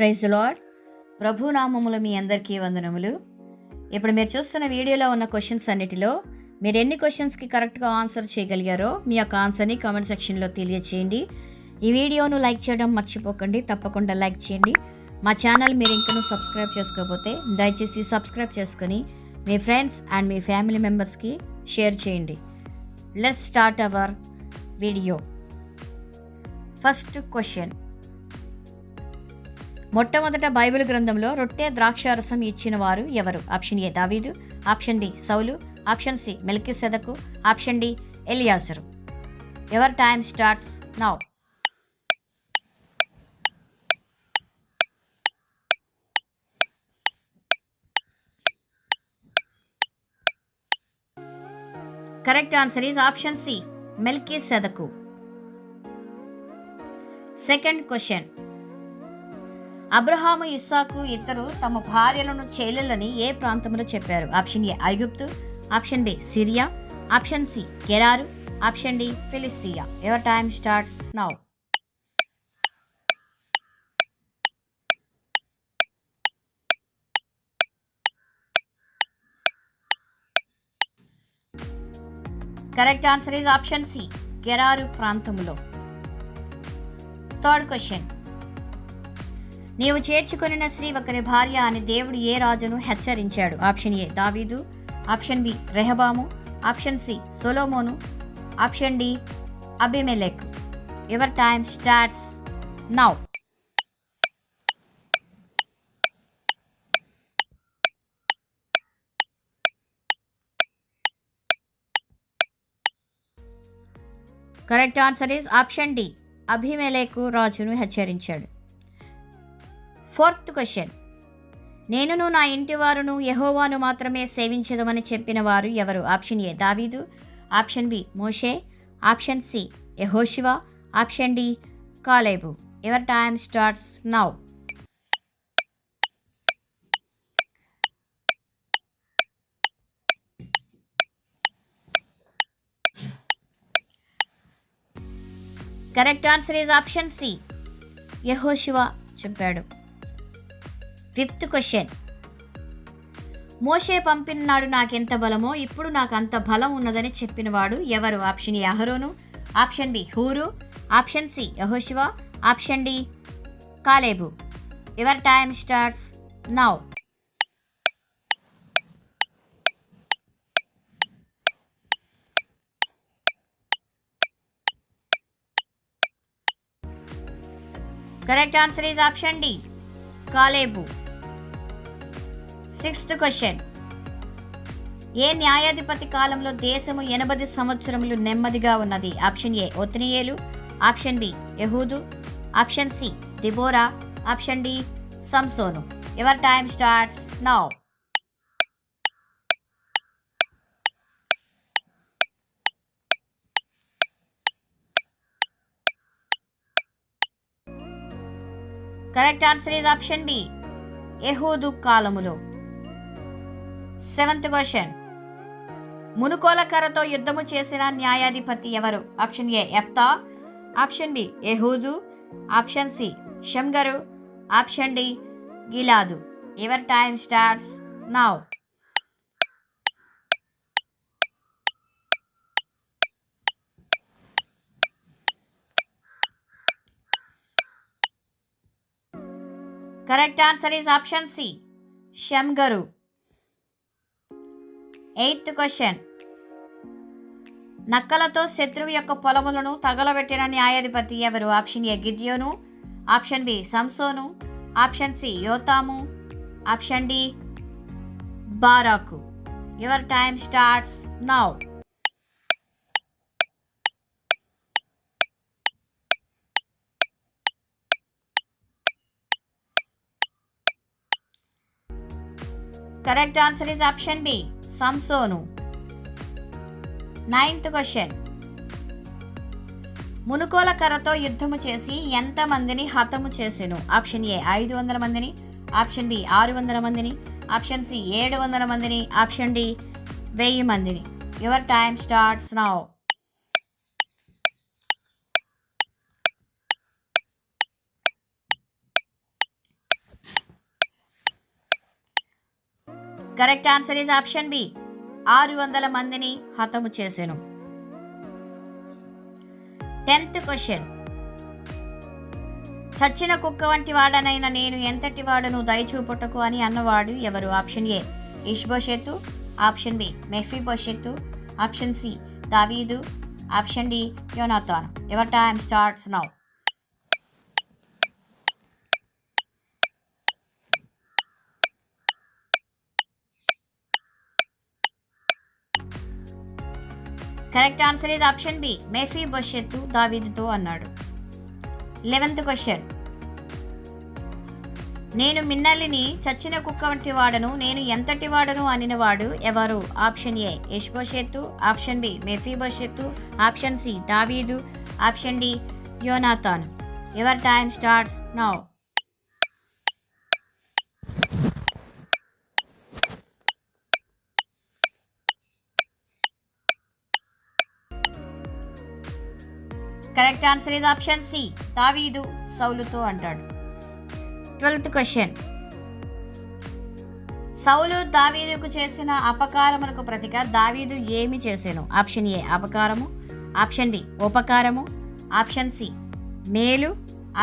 Praise the lord. ప్రభు నామములో మీ అందరికీ వందనములు. ఇప్పుడు మీరు చూస్తున్న వీడియోలో ఉన్న క్వశ్చన్స్ అన్నిటిలో మీరు ఎన్ని క్వశ్చన్స్కి కరెక్ట్గా ఆన్సర్ చేయగలిగారో మీ యొక్క ఆన్సర్ని కామెంట్ సెక్షన్లో తెలియచేయండి. ఈ వీడియోను లైక్ చేయడం మర్చిపోకండి, తప్పకుండా లైక్ చేయండి. మా ఛానల్ మీరు ఇంకనూ సబ్స్క్రైబ్ చేసుకోకపోతే దయచేసి సబ్స్క్రైబ్ చేసుకొని మీ ఫ్రెండ్స్ అండ్ మీ ఫ్యామిలీ మెంబర్స్కి షేర్ చేయండి. Let's start our video. First question. మొట్టమొదట బైబిల్ గ్రంథంలో రొట్టె ద్రాక్షారసం ఇచ్చిన వారు ఎవరు? ఆప్షన్ ఏ దావీదు, ఆప్షన్ డి సౌలు, ఆప్షన్ సి మెల్కీసెదకు, ఆప్షన్ డి ఎలియాజరు. Your time starts now. Correct answer is option C మెల్కీసెదకు. Second question. అబ్రహాము, ఇస్సాకు ఇద్దరు తమ భార్యలను చెల్లెలని ఏ ప్రాంతంలో చెప్పారు? ఆప్షన్ ఏ ఐగుప్తు, option B Syria, option C గెరారు, ఆప్షన్ డి ఫిలిస్తీయా. Your time starts now. Correct answer is option C గెరారు ప్రాంతములో. Third question. నీవు చేర్చుకొనిన స్త్రీ ఒకరి భార్య అని దేవుడు ఏ రాజును హెచ్చరించాడు? ఆప్షన్ ఏ దావీదు, ఆప్షన్ బి రెహబాము, ఆప్షన్ సి సొలొమోను, ఆప్షన్ డి అబీమెలెకు. Your time starts now. Correct answer is option D అబీమెలెకు రాజును హెచ్చరించాడు. Fourth question. నేనును నా ఇంటి వారును యెహోవాను మాత్రమే సేవించదమని చెప్పిన వారు ఎవరు? ఆప్షన్ ఏ దావీదు, ఆప్షన్ బి మోషే, ఆప్షన్ సి యెహోషువ, ఆప్షన్ డి కాలేబు. Your time starts now. Correct answer is option C యెహోషువ చెప్పాడు. Fifth question. మోషే పంపినాడు నాకెంత బలమో ఇప్పుడు నాకు అంత బలం ఉన్నదని చెప్పినవాడు ఎవరు? ఆప్షన్ ఏ అహరోను, ఆప్షన్ బి హూరు, ఆప్షన్ సి యెహోషువ, ఆప్షన్ డి కాలేబు. Your time starts now. Correct answer is option D కాలేబు. Sixth question. ఏ న్యాయాధిపతి కాలంలో దేశము 80 సంవత్సరములు నెమ్మదిగా ఉన్నది? ఆప్షన్ ఏ ఒత్నియేలు, ఆప్షన్ బి యెహూదు, ఆప్షన్ సి దిబోరా, ఆప్షన్ డి సంసోను. Your time starts now. Correct answer is option B యెహూదు కాలములో. Seventh question. మునుకోల కర్రతో యుద్ధము చేసిన న్యాయాధిపతి ఎవరు? ఆప్షన్ ఏ యెఫ్తా, ఆప్షన్ బి యెహూదు, ఆప్షన్ సి షమ్గరు, ఆప్షన్ డి గిలాదు. Your time starts now. Correct answer is option C షమ్గరు. Eighth question. నక్కలతో శత్రువు యొక్క పొలములను తగలబెట్టిన న్యాయాధిపతి ఎవరు? ఆప్షన్ ఏ గిద్యోను, ఆప్షన్ బి సంసోను, ఆప్షన్ సి యోతాము, ఆప్షన్ డి బారాకు. Your time starts now. Correct answer is option B సంసోను. Ninth question. మునుకోల కర్రతో యుద్ధము చేసి ఎంత మందిని హతము చేసెను? ఆప్షన్ ఏ 500 మందిని, ఆప్షన్ బి 600 మందిని, ఆప్షన్ సి 700 మందిని, ఆప్షన్ డి 1000 మందిని. Your time starts now. Correct answer is option B. 600 మందిని హతము చేసెను. 10th question. చచ్చిన కుక్క వంటి వాడనైనా నేను ఎంతటి వాడను దయచూపుటకు అని అన్నవాడు ఎవరు? ఆప్షన్ ఏ ఇష్బోషెతు, ఆప్షన్ బి మెఫీబోషెతు, ఆప్షన్ సి దావీదు, ఆప్షన్ డి యోనాతాను. Your time starts now. Correct answer is option B మెఫీబోషెతు దావీదుతో అన్నాడు. 11th question. నేను మిన్నల్లిని చచ్చిన కుక్క వంటి వాడను నేను ఎంతటి వాడను అనినవాడు ఎవరు? ఆప్షన్ ఏ ఇష్బోషెతు, ఆప్షన్ బి మెఫీబోషెతు, ఆప్షన్ సి దావీదు, ఆప్షన్ డి యోనాతాను. Your time starts now. Correct answer is option C దావీదు సౌలుతో అంటాడు. 12th question. సౌలు దావీదుకు చేసిన అపకారమునకు ప్రతిగా దావీదు ఏమి చేసెను? ఆప్షన్ ఏ అపకారము, ఆప్షన్ బి ఉపకారము, ఆప్షన్ సి మేలు,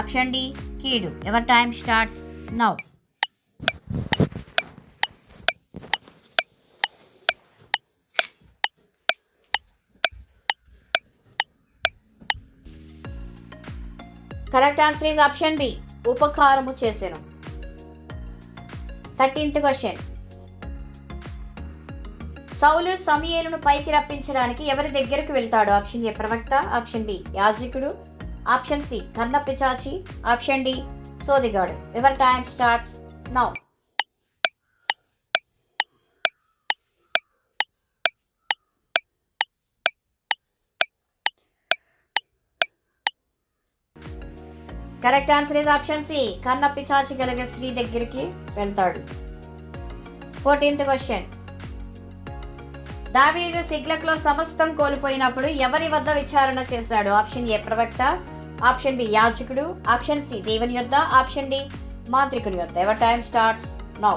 ఆప్షన్ డి కీడు. Your time starts now. Correct answer is option B ఉపకారము చేసెను. 13th question. సౌలు సమూయేలును పైకి రప్పించడానికి ఎవరి దగ్గరకు వెళ్తాడు? ఆప్షన్ ఏ ప్రవక్త, ఆప్షన్ బి యాజకుడు, ఆప్షన్ సి కన్నపిచాచి, ఆప్షన్ డి సోదిగాడు. Your time starts now. Correct answer is option C కన్నపిచాచి కలిగే స్త్రీ దగ్గరికి వెళ్తాడు. 14th question. దావీదు సిగ్లగ్లో సమస్తం కోల్పోయినప్పుడు ఎవరి వద్ద విచారణ చేశాడు? ఆప్షన్ ఏ ప్రవక్త, ఆప్షన్ బి యాజకుడు, ఆప్షన్ సి దేవుని యొద్ద, ఆప్షన్ డి మాంత్రికుని యొద్ద. Your time starts now.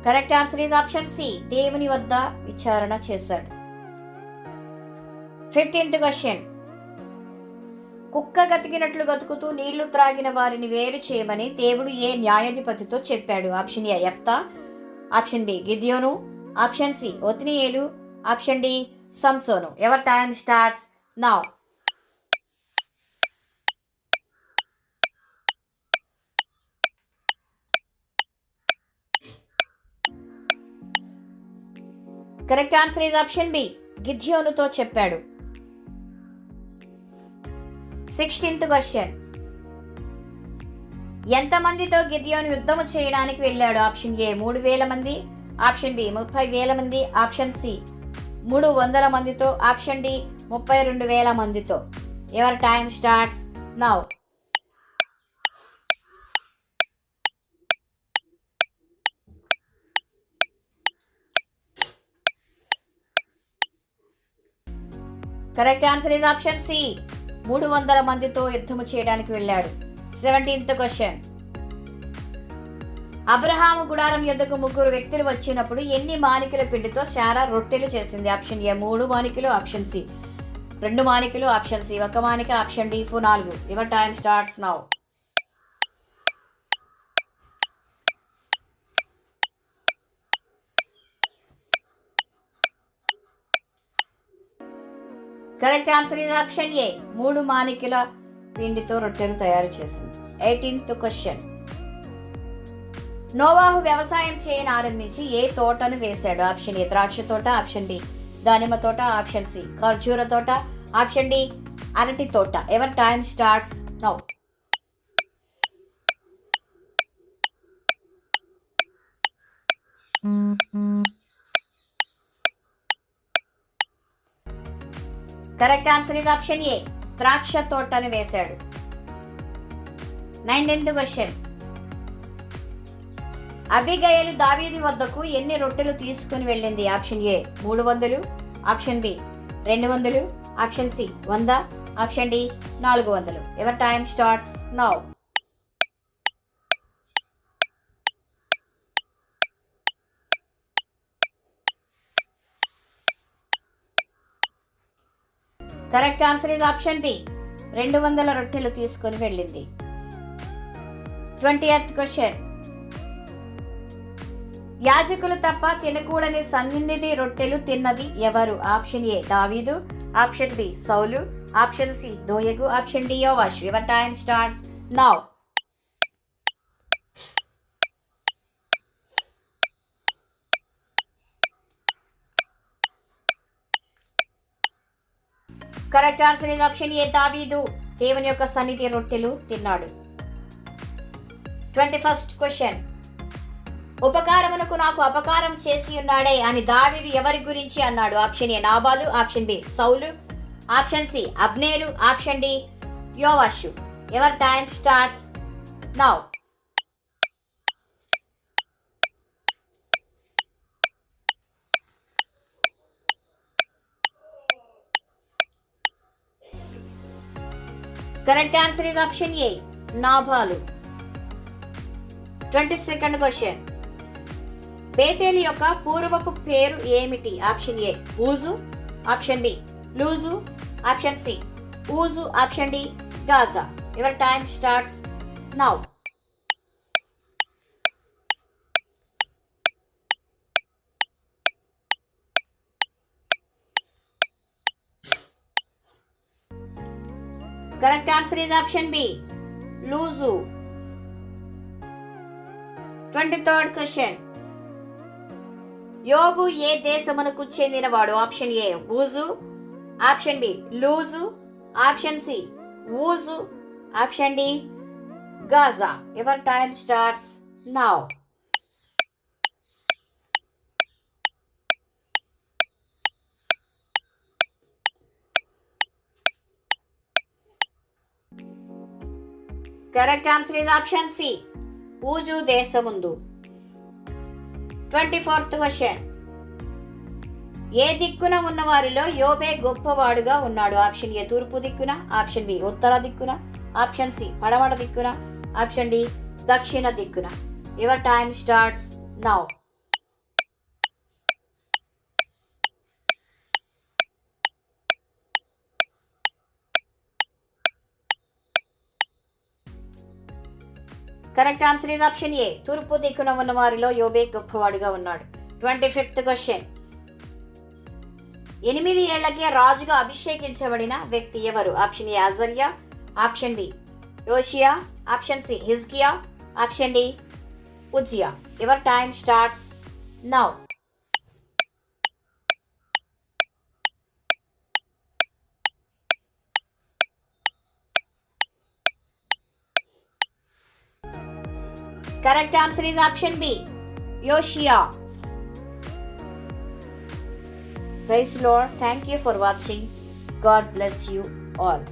Correct answer is option C దేవుని వద్ద విచారణ చేశాడు. 15th question. కుక్క గతికినట్లు గతుకుతూ నీళ్లు త్రాగిన వారిని వేరు చేయమని దేవుడు ఏ న్యాయాధిపతితో చెప్పాడు? ఆప్షన్ ఏ యెఫ్తా, ఆప్షన్ బి గిద్యోను, ఆప్షన్ సి ఒత్నియేలు, ఆప్షన్ డి సంసోను. Your time starts now. Correct answer is option B గిద్యోనుతో చెప్పాడు. 16th question. ఎంతమందితో గిద్యోను యుద్ధము చేయడానికి వెళ్ళాడు? ఆప్షన్ ఏ 3,000 మంది, ఆప్షన్ బి 30,000 మంది, ఆప్షన్ సి 300 మందితో, ఆప్షన్ డి 32,000 మందితో. Your time starts now. Correct answer is option C 300 మందితో యుద్ధము చేయడానికి వెళ్ళాడు. 17th question. అబ్రహాము గుడారం యొద్దకు 3 వ్యక్తులు వచ్చినప్పుడు ఎన్ని మానికల పిండితో శారా రొట్టెలు చేసింది? ఆప్షన్ ఏ 3 మానికలు, ఆప్షన్ సి 2 మానికలు, ఆప్షన్ సి 1 మానిక, option D 4. Your time starts now. Correct answer is option A 3 మానికల పిండితో రొట్టెలు తయారు చేసింది. 18th question. నోవాహు వ్యవసాయం చేయని ఆరంభించి ఏ తోటను వేశాడు? ఆప్షన్ ఏ ద్రాక్ష తోట, ఆప్షన్ డి దానిమ్మ తోట, ఆప్షన్ సి ఖర్జూర తోట, ఆప్షన్ డి అరటి తోట. Ever time starts now. Correct answer is option ఏ ద్రాక్ష తోటను వేశాడు. 19th question. అబిగయలు దావీదు వద్దకు ఎన్ని రొట్టెలు తీసుకుని వెళ్ళింది? Option A 300, option B 200, option C 100, option D 400. Your time starts now. Correct answer is option B. 200 రొట్టెలు తీసుకొని వెళ్ళింది. 20th question. యాజకులు తప్ప తినకూడని సన్నిధి రొట్టెలు తిన్నది ఎవరు? ఆప్షన్ ఏ దావీదు, ఆప్షన్ బి సౌలు, ఆప్షన్ సి దోయగు, ఆప్షన్ డి యోవాషు. Your time starts now. Correct answer is option A దావీదు దేవుని యొక్క సన్నిధి రొట్టెలు తిన్నాడు. 21st question. ఉపకారమునకు నాకు అపకారం చేసి ఉన్నాడే అని దావీదు ఎవరి గురించి అన్నాడు? ఆప్షన్ ఏ నాబాలు, ఆప్షన్ బి సౌలు, ఆప్షన్ సి అబ్నేరు, ఆప్షన్ డి యోవాషు. Your time starts now. Correct answer is option A నాబాలు. 22nd question. బేతేలు యొక్క పూర్వపు పేరు ఏమిటి? ఆప్షన్ ఏ ఊజు, ఆప్షన్ బి లూజు, ఆప్షన్ సి ఊజు, option D Gaza. Your time starts now. Correct answer is option B లూజు. 23rd question. యోబు ఏ దేశమునకు చెందినవాడు? ఆప్షన్ ఏ ఊజు, ఆప్షన్ బి లూజు, ఆప్షన్ సి ఊజు, option D Gaza. Your time starts now. Correct answer is option C ఊజు దేశముందు. 24th question. ఏ దిక్కున ఉన్న వారిలో యోబే గొప్పవాడుగా ఉన్నాడు? ఆప్షన్ ఏ తూర్పు దిక్కున, ఆప్షన్ బి ఉత్తర దిక్కున, ఆప్షన్ సి పడమట దిక్కున, ఆప్షన్ డి దక్షిణ దిక్కున. Your time starts now. Correct answer is option ఏ తూర్పు దిక్కున ఉన్న వారిలో యోబే గొప్పవాడుగా ఉన్నాడు. 25th question. 8 ఏళ్లకే రాజుగా అభిషేకించబడిన వ్యక్తి ఎవరు? ఆప్షన్ ఏ అజర్యా, ఆప్షన్ బి యోషియా, ఆప్షన్ సి హిజ్కియా, ఆప్షన్ డి ఉజ్జియా. Your time starts now. Correct answer is option B, Yoshia. Praise the Lord. Thank you for watching. God bless you all.